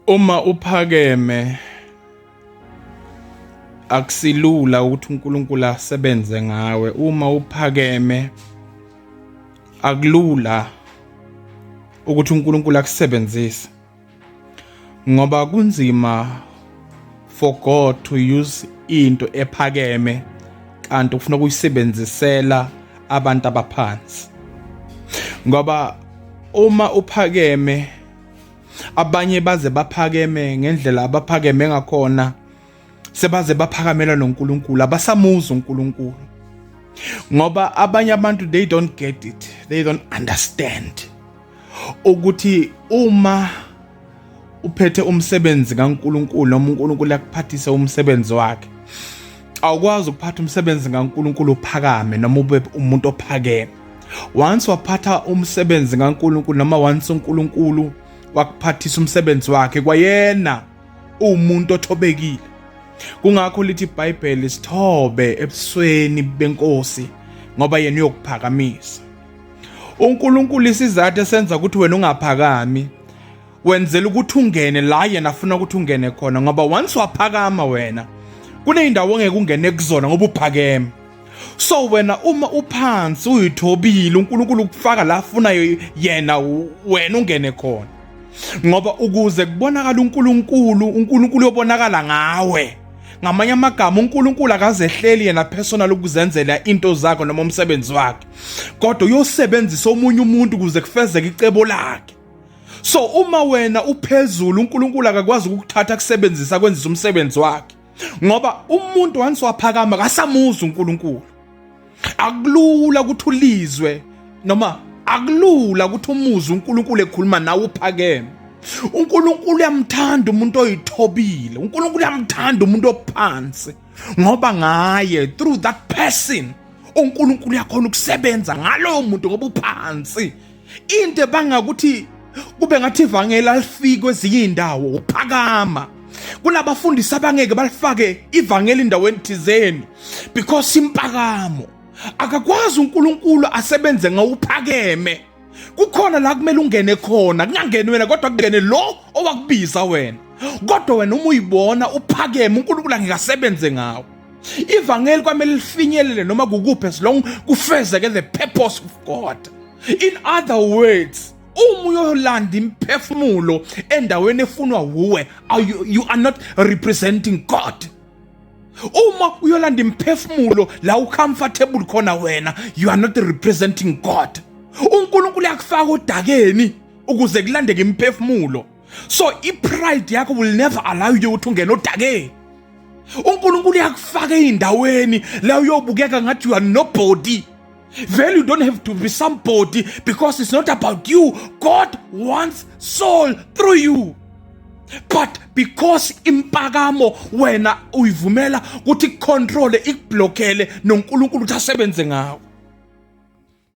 Uma uphakeme akusilula ukuthi uNkulunkulu asebenze ngawe. Uma uphakeme akulula ukuthi uNkulunkulu akusebenzise, ngoba kunzima for God to use into ephakeme kanti ufuna ukuyisebenzisela abantu abaphansi. Ngoba uma uphakeme abanye baze baphakeme ngendlela abaphakeme ngakhona, sebaze baphakamela noNkulunkulu, abasamuza uNkulunkulu. Ngoba abanye abantu they don't get it, they don't understand ukuthi uma uphethe umsebenzi kaNkulunkulu noma uNkulunkulu yakuphathisa umsebenzi wakhe, awukwazi ukuphatha umsebenzi kaNkulunkulu uphakame noma ube umuntu ophakeme. Once waphatha umsebenzi kaNkulunkulu noma once uNkulunkulu wakuphathisa umsebenzi wakhe, kwayena umuntu othobekile. Kungakho lithi iBhayibheli isithobe ebusweni benkosi ngoba yena uyokuphakamisa. uNkulunkulu isizathu esenza ukuthi wena ungaphakami, wenzela ukuthi ungene la yena afuna ukuthi ungene khona, ngoba once waphakama wena kuneyindawo ongeke ungene kuzona ngoba uphakeme. So wena uma uphansi uyithobile, uNkulunkulu ukufaka la afuna yena wena ungene khona, ngoba ukuze kubonakala uNkulunkulu yobonakala ngawe. Ngamanye amagama uNkulunkulu akazehleli yena personal ukuzenzela into zakho noma umsebenzi wakhe, kodwa uyosebenzisa omunye umuntu ukuze kufezeke icebo lakhe. So uma wena uphezulu, uNkulunkulu akakwazi ukukuthatha kusebenzisa kwenzisa umsebenzi wakhe, ngoba umuntu once waphakama akasamuza uNkulunkulu. Akulula ukuthi ulizwe noma akulula ukuthi umuze uNkulunkulu ekhuluma nawe uphakeme. uNkulunkulu uyamthanda umuntu oyithobile, uNkulunkulu uyamthanda umuntu ophansi, ngoba ngaye, through that person, uNkulunkulu uyakhona ukusebenza ngalowo muntu ngoba uphansi. Into bangakuthi kube ngathi ivangeli alifike kwezinye indawo uphakama. Kunabafundisi abangeke balifake ivangeli endaweni thizeni because impakamo. Akakwazi uNkulunkulu asebenze ngawuphakeme. Kukhona la kumele ungene khona, kungangeni wena kodwa kungene lo owakubiza wena. Kodwa wena uma uyibona uphakeme, uNkulunkulu angeke asebenze ngawe. Ivangeli kwamele lifinyelele noma kukuphi as long kufezeke the purpose of God. In other words, uma uyolanda imphefumulo endaweni efunwa wuwe, you are not representing God. Uma uyolanda imphefumulo la ucomfortable khona wena, you are not representing God. uNkulunkulu yakufaka odakeni ukuze kulandeke imphefumulo. So ipride yakho will never allow you ukuthi ungene odakeni. uNkulunkulu yakufaka eindaweni la uyobukeka ngathi you are nobody. Well, you don't have to be somebody because it's not about you. God wants soul through you. But because impakamo wena uyivumela ukuthi control ikublockele noNkulunkulu uthi asebenze ngawe.